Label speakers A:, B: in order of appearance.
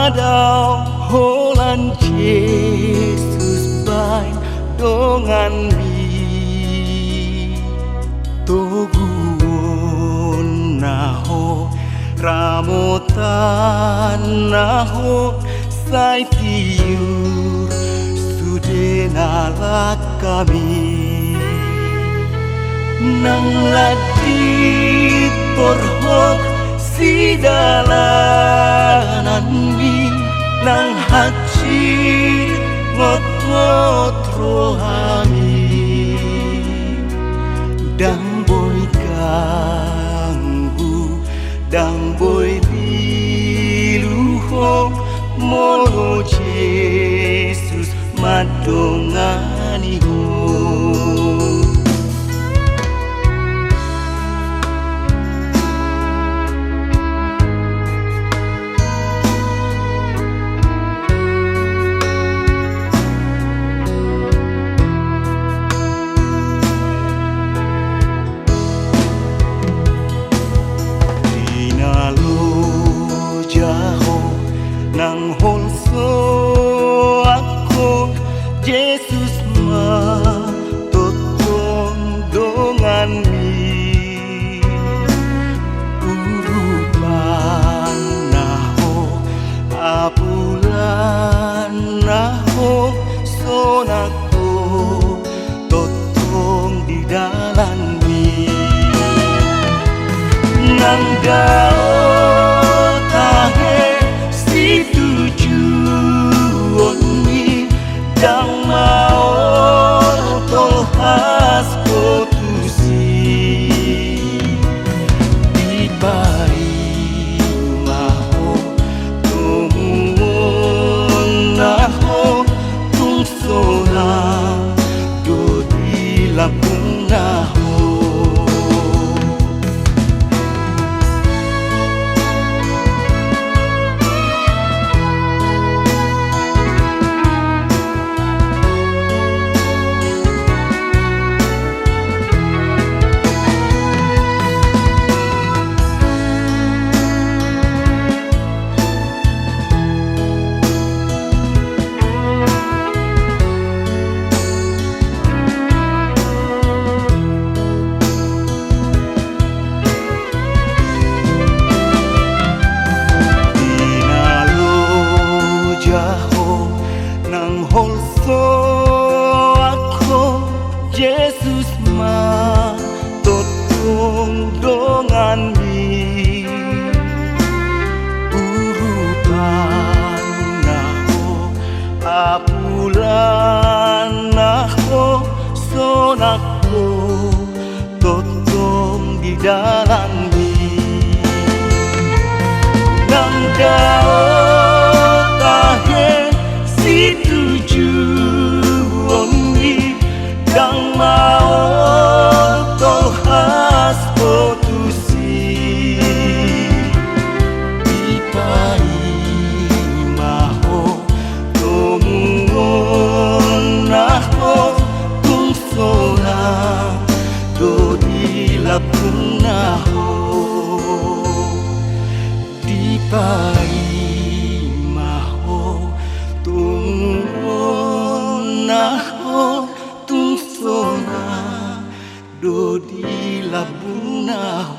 A: Madau holan Yesus bain dongan mi toguon naho ramotan naho sai tiur sudenala kami nang ladit porhok si dalanan mi nang haji ngot rohani dang boy ganggu dang boy biluho mono Yesus madongani ho. Nang holso ako Yesus matotong dongan mi urupan naho apulan naho sonako totong di dalan mi nang dao tahe dang mau tolhas kotusi di pai maho tumuon naho tungsona do di lapung naho. Holso ako Yesus matotong dongan mi urupan naho apulan naho sonako totong di dalan mi nang dao tahe si tujuan mi dang mau tolhas kotusi ipai maho tumuon naho tungsona do di lapung naho di pai naho tungsona do di labung naho.